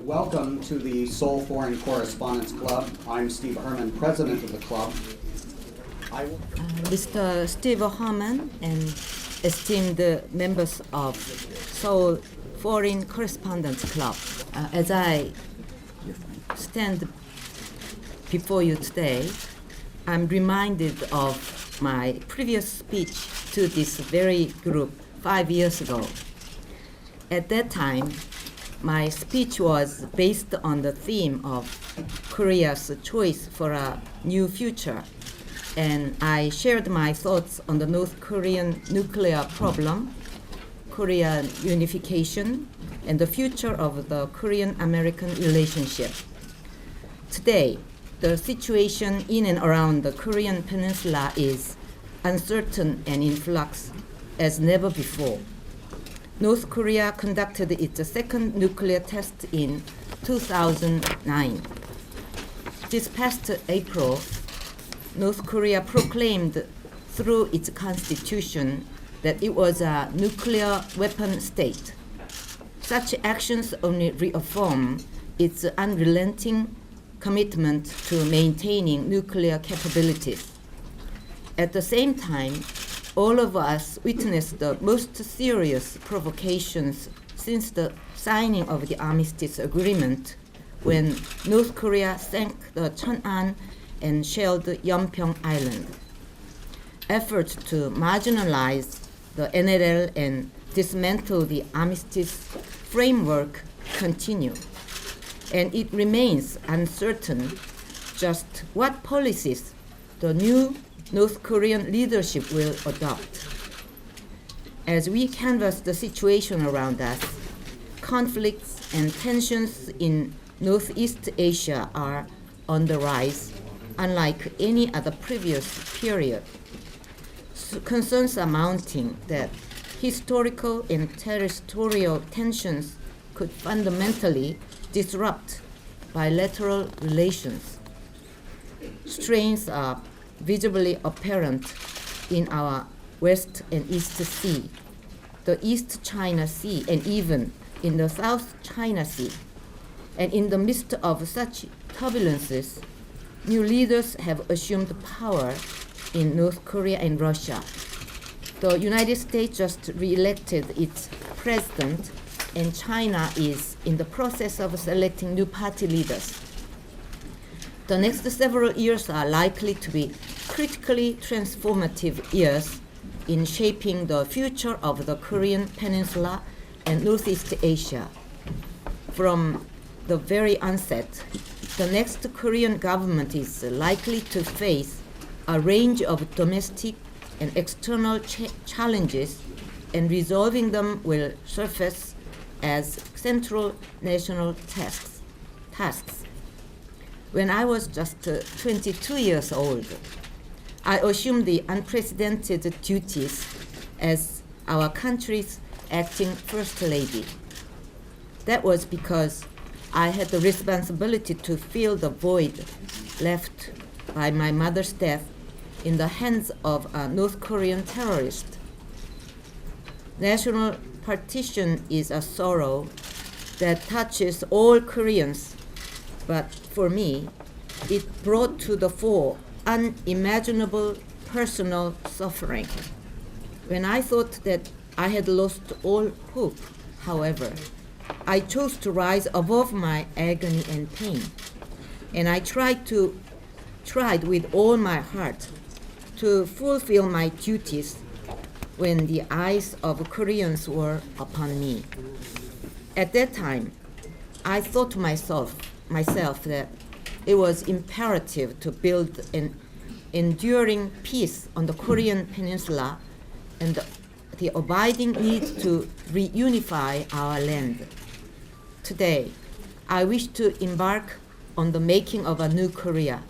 Welcome to the Seoul Foreign Correspondents Club. I'm Steve Herman, president of the club. Mr. Steve Herman and esteemed members of Seoul Foreign Correspondents Club, as I stand before you today, I'm reminded of my previous speech to this very group 5 years ago. At that time, my speech was based on the theme of Korea's choice for a new future, and I shared my thoughts on the North Korean nuclear problem, Korean unification, and the future of the Korean-American relationship. Today, the situation in and around the Korean Peninsula is uncertain and in flux as never before. North Korea conducted its second nuclear test in 2009. This past April, North Korea proclaimed through its constitution that it was a nuclear weapon state. Such actions only reaffirm its unrelenting commitment to maintaining nuclear capabilities. At the same time, all of us witnessed the most serious provocations since the signing of the armistice agreement, when North Korea sank the Cheonan and shelled Yeonpyeong Island. Efforts to marginalize the NLL and dismantle the armistice framework continue, and it remains uncertain just what policies the new North Korean leadership will adopt. As we canvass the situation around us, conflicts and tensions in Northeast Asia are on the rise, unlike any other previous period. Concerns are mounting that historical and territorial tensions could fundamentally disrupt bilateral relations. Strains are visibly apparent in our West and East Sea, the East China Sea, and even in the South China Sea. And in the midst of such turbulences, new leaders have assumed power in North Korea and Russia. The United States just re-elected its president, and China is in the process of selecting new party leaders. The next several years are likely to be critically transformative years in shaping the future of the Korean Peninsula and Northeast Asia. From the very onset, the next Korean government is likely to face a range of domestic and external challenges, and resolving them will surface as central national tasks. When I was just 22 years old, I assumed the unprecedented duties as our country's acting First Lady. That was because I had the responsibility to fill the void left by my mother's death in the hands of a North Korean terrorist. National partition is a sorrow that touches all Koreans, but for me, it brought to the fore unimaginable personal suffering. When I thought that I had lost all hope, however, I chose to rise above my agony and pain, and I tried with all my heart to fulfill my duties when the eyes of Koreans were upon me. At that time, I thought to myself that it was imperative to build an enduring peace on the Korean Peninsula and the abiding need to reunify our land. Today, I wish to embark on the making of a new Korea,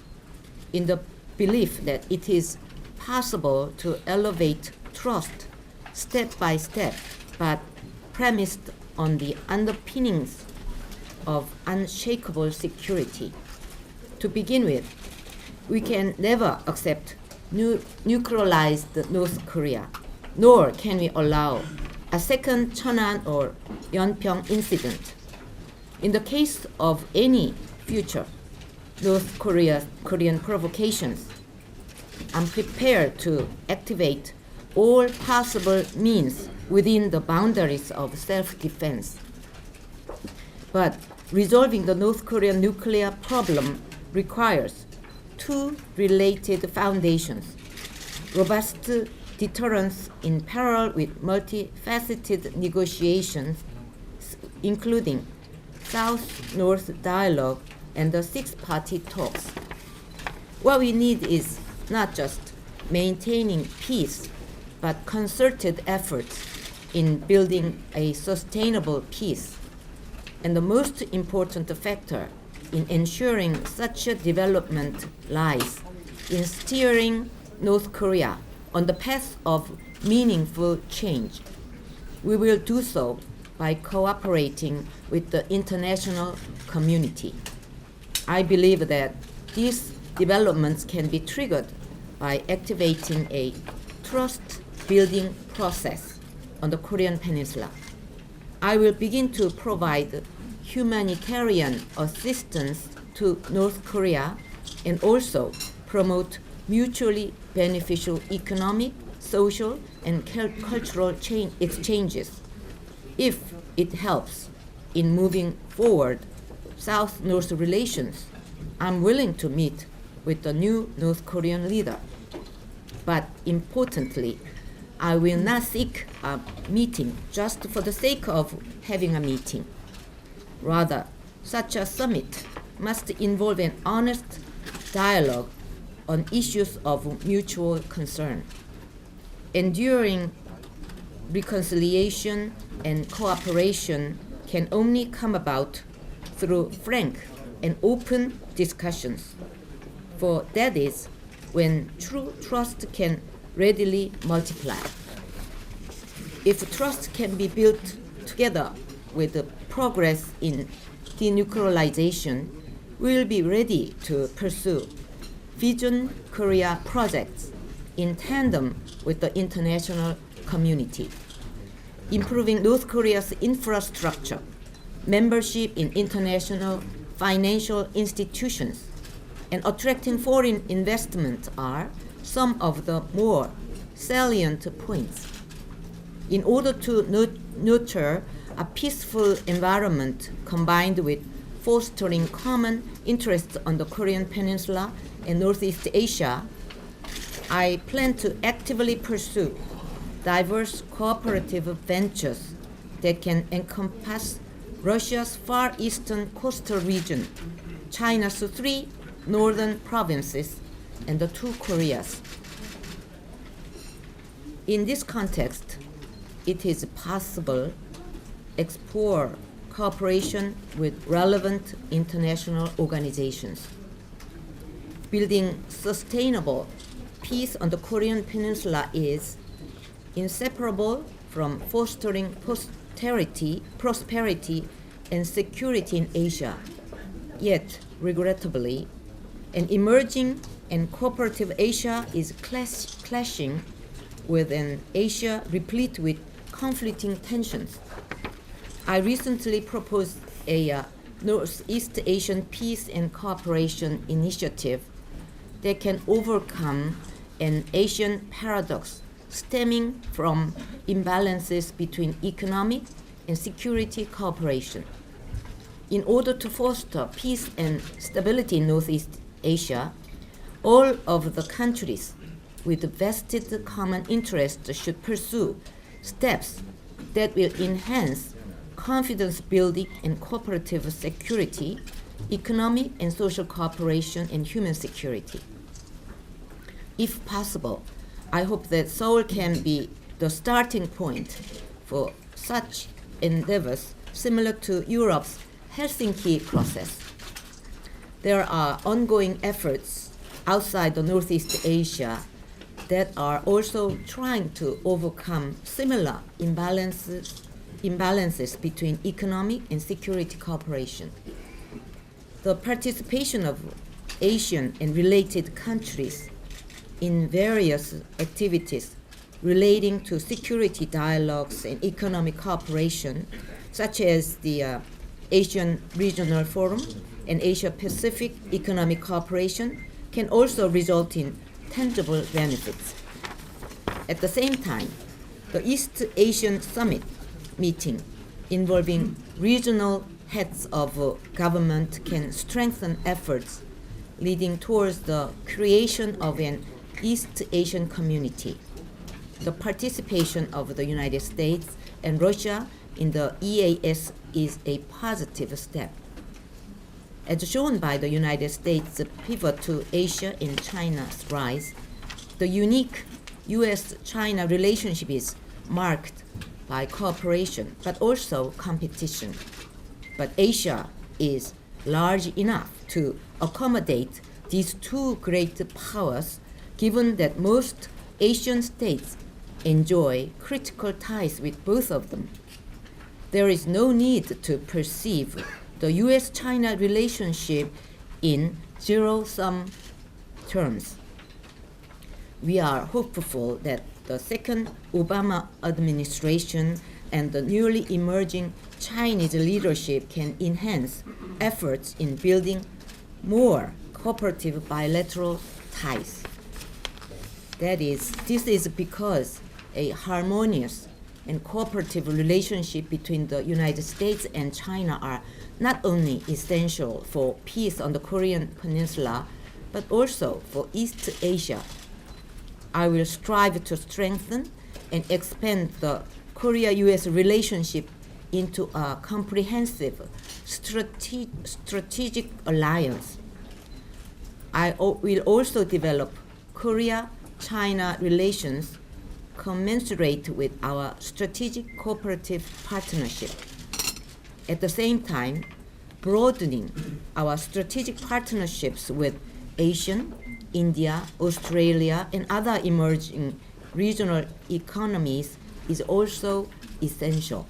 in the belief that it is possible to elevate trust step by step, but premised on the underpinnings of unshakable security. To begin with, we can never accept nuclearized North Korea, nor can we allow a second Cheonan or Yeonpyeong incident. In the case of any future North Korean provocations, I'm prepared to activate all possible means within the boundaries of self-defense. But resolving the North Korean nuclear problem requires two related foundations: robust deterrence in parallel with multifaceted negotiations, including South-North dialogue and the six-party talks. What we need is not just maintaining peace, but concerted efforts in building a sustainable peace. And the most important factor in ensuring such a development lies in steering North Korea on the path of meaningful change. We will do so by cooperating with the international community. I believe that these developments can be triggered by activating a trust-building process on the Korean Peninsula. I will begin to provide humanitarian assistance to North Korea and also promote mutually beneficial economic, social, and cultural exchanges. If it helps in moving forward South-North relations, I'm willing to meet with the new North Korean leader. But importantly, I will not seek a meeting just for the sake of having a meeting. Rather, such a summit must involve an honest dialogue on issues of mutual concern. Enduring reconciliation and cooperation can only come about through frank and open discussions, for that is when true trust can readily multiply. If trust can be built together with the progress in denuclearization, we will be ready to pursue Vision Korea projects in tandem with the international community. Improving North Korea's infrastructure, membership in international financial institutions, and attracting foreign investment are some of the more salient points. In order to nurture a peaceful environment combined with fostering common interests on the Korean Peninsula and Northeast Asia, I plan to actively pursue diverse cooperative ventures that can encompass Russia's far eastern coastal region, China's 3 northern provinces, and the 2 Koreas. In this context, it is possible to explore cooperation with relevant international organizations. Building sustainable peace on the Korean Peninsula is inseparable from fostering prosperity and security in Asia. Yet, regrettably, an emerging and cooperative Asia is clashing with an Asia replete with conflicting tensions. I recently proposed a Northeast Asian Peace and Cooperation Initiative that can overcome an Asian paradox stemming from imbalances between economic and security cooperation. In order to foster peace and stability in Northeast Asia, all of the countries with vested common interests should pursue steps that will enhance confidence building and cooperative security, economic and social cooperation, and human security. If possible, I hope that Seoul can be the starting point for such endeavors similar to Europe's Helsinki process. There are ongoing efforts outside the Northeast Asia that are also trying to overcome similar imbalances between economic and security cooperation. The participation of Asian and related countries in various activities relating to security dialogues and economic cooperation, such as the Asian Regional Forum and Asia-Pacific Economic Cooperation can also result in tangible benefits. At the same time, the East Asian Summit meeting involving regional heads of government can strengthen efforts leading towards the creation of an East Asian community. The participation of the United States and Russia in the EAS is a positive step. As shown by the United States' pivot to Asia and China's rise, the unique U.S.-China relationship is marked by cooperation, but also competition. But Asia is large enough to accommodate these two great powers, given that most Asian states enjoy critical ties with both of them. There is no need to perceive the U.S.-China relationship in zero-sum terms. We are hopeful that the second Obama administration and the newly emerging Chinese leadership can enhance efforts in building more cooperative bilateral ties. This is because a harmonious and cooperative relationship between the United States and China are not only essential for peace on the Korean Peninsula, but also for East Asia. I will strive to strengthen and expand the Korea-U.S. relationship into a comprehensive strategic alliance. I will also develop Korea-China relations commensurate with our strategic cooperative partnership. At the same time, broadening our strategic partnerships with Asian, India, Australia, and other emerging regional economies is also essential.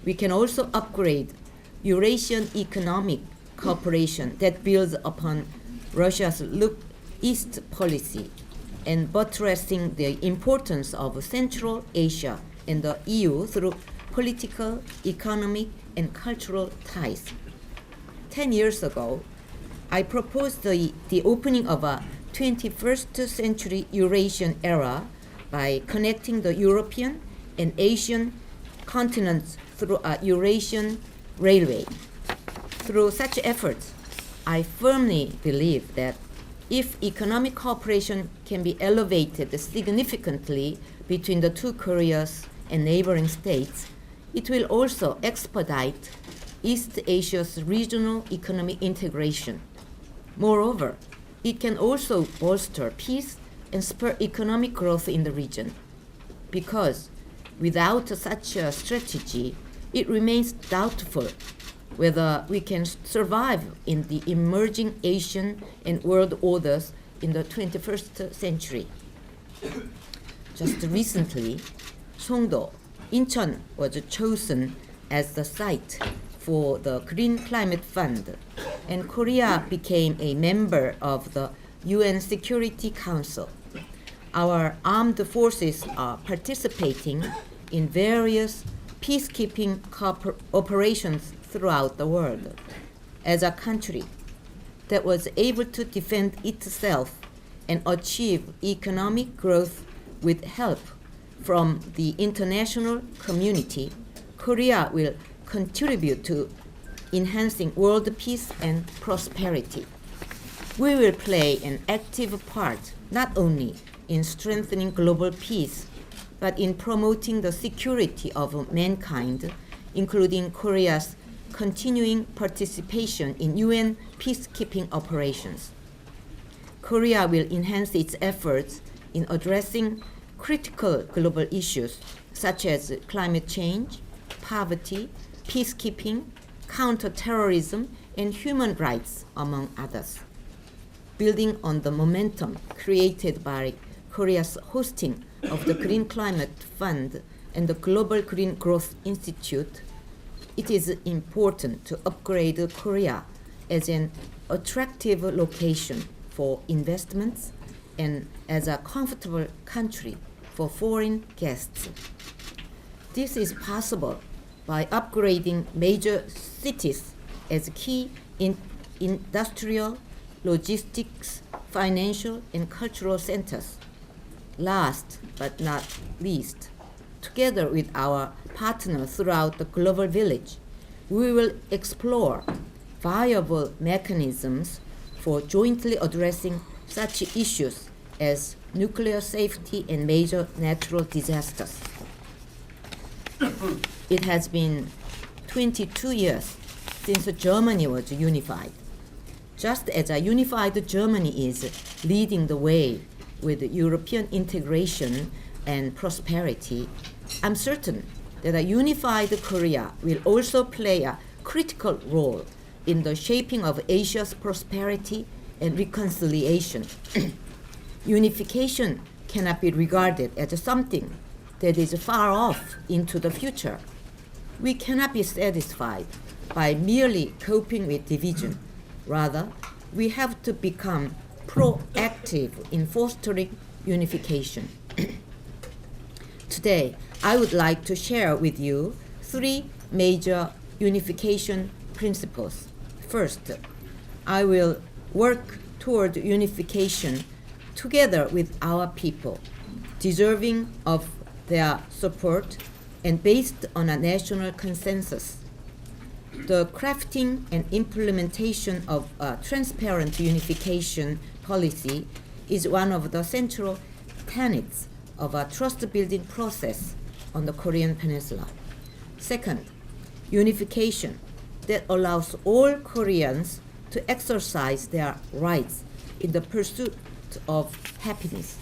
We can also upgrade Eurasian economic cooperation that builds upon Russia's Look East policy and buttressing the importance of Central Asia and the EU through political, economic, and cultural ties. 10 years ago, I proposed the opening of a 21st century Eurasian era by connecting the European and Asian continents through a Eurasian railway. Through such efforts, I firmly believe that if economic cooperation can be elevated significantly between the two Koreas and neighboring states, it will also expedite East Asia's regional economic integration. Moreover, it can also bolster peace and spur economic growth in the region. Because without such a strategy, it remains doubtful whether we can survive in the emerging Asian and world orders in the 21st century. Just recently, Songdo, Incheon was chosen as the site for the Green Climate Fund, and Korea became a member of the UN Security Council. Our armed forces are participating in various peacekeeping operations throughout the world. As a country that was able to defend itself and achieve economic growth with help from the international community, Korea will contribute to enhancing world peace and prosperity. We will play an active part not only in strengthening global peace, but in promoting the security of mankind, including Korea's continuing participation in UN peacekeeping operations. Korea will enhance its efforts in addressing critical global issues such as climate change, poverty, peacekeeping, counterterrorism, and human rights, among others. Building on the momentum created by Korea's hosting of the Green Climate Fund and the Global Green Growth Institute, it is important to upgrade Korea as an attractive location for investments and as a comfortable country for foreign guests. This is possible by upgrading major cities as key industrial, logistics, financial, and cultural centers. Last but not least, together with our partners throughout the global village, we will explore viable mechanisms for jointly addressing such issues as nuclear safety and major natural disasters. It has been 22 years since Germany was unified. Just as a unified Germany is leading the way with European integration and prosperity, I'm certain that a unified Korea will also play a critical role in the shaping of Asia's prosperity and reconciliation. Unification cannot be regarded as something that is far off into the future. We cannot be satisfied by merely coping with division. Rather, we have to become proactive in fostering unification. Today, I would like to share with you 3 major unification principles. First, I will work toward unification together with our people, deserving of their support and based on a national consensus. The crafting and implementation of a transparent unification policy is one of the central tenets of a trust-building process on the Korean Peninsula. Second, unification that allows all Koreans to exercise their rights in the pursuit of happiness.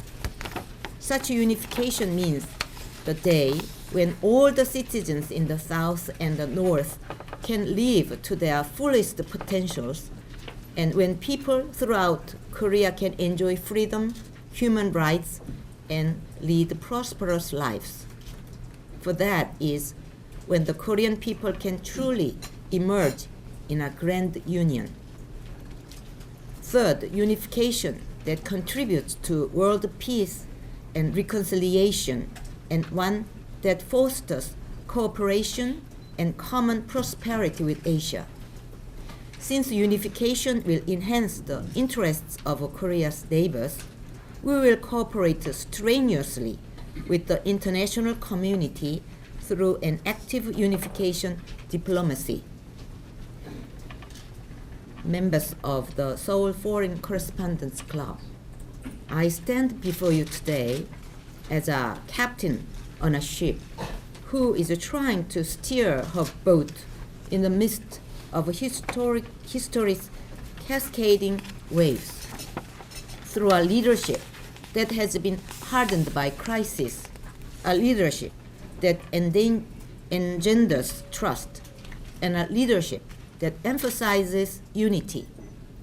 Such unification means the day when all the citizens in the South and the North can live to their fullest potentials, and when people throughout Korea can enjoy freedom, human rights, and lead prosperous lives. For that is when the Korean people can truly emerge in a grand union. Third, unification that contributes to world peace and reconciliation, and one that fosters cooperation and common prosperity with Asia. Since unification will enhance the interests of Korea's neighbors, we will cooperate strenuously with the international community through an active unification diplomacy. Members of the Seoul Foreign Correspondents Club, I stand before you today as a captain on a ship who is trying to steer her boat in the midst of history's cascading waves. Through a leadership that has been hardened by crisis, a leadership that engenders trust, and a leadership that emphasizes unity,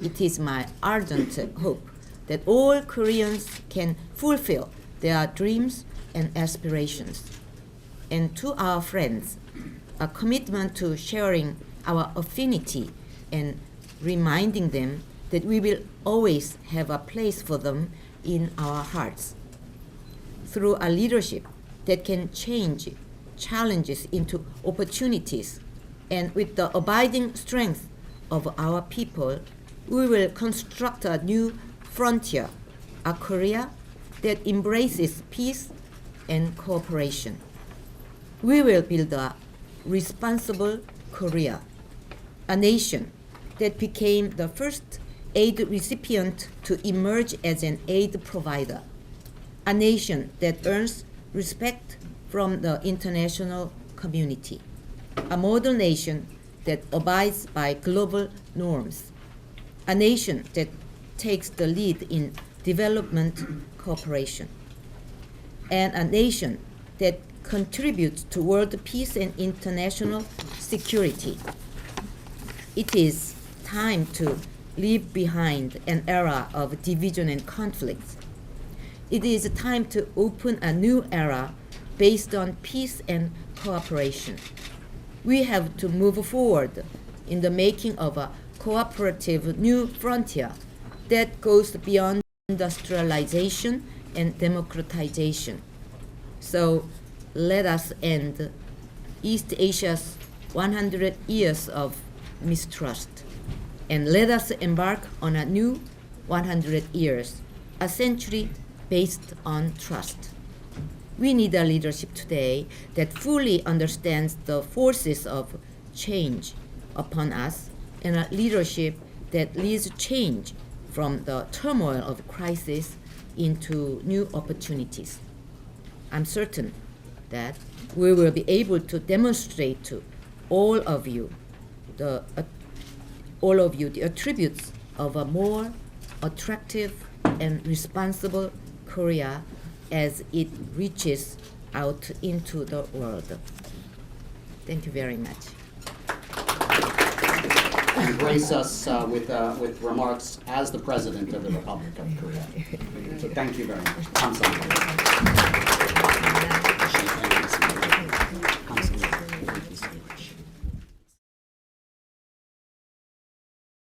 it is my ardent hope that all Koreans can fulfill their dreams and aspirations. And to our friends, a commitment to sharing our affinity and reminding them that we will always have a place for them in our hearts. Through a leadership that can change challenges into opportunities, and with the abiding strength of our people, we will construct a new frontier, a Korea that embraces peace and cooperation. We will build a responsible Korea, a nation that became the first aid recipient to emerge as an aid provider, a nation that earns respect from the international community, a model nation that abides by global norms, a nation that takes the lead in development cooperation, and a nation that contributes to world peace and international security. It is time to leave behind an era of division and conflict. It is time to open a new era based on peace and cooperation. We have to move forward in the making of a cooperative new frontier that goes beyond industrialization and democratization. So let us end East Asia's 100 years of mistrust, and let us embark on a new 100 years, a century based on trust. We need a leadership today that fully understands the forces of change upon us, and a leadership that leads change from the turmoil of crisis into new opportunities. I'm certain that we will be able to demonstrate to all of you the attributes of a more attractive and responsible Korea as it reaches out into the world. Thank you very much. And grace us with remarks as the President of the Republic of Korea. So thank you very much. 감사합니다.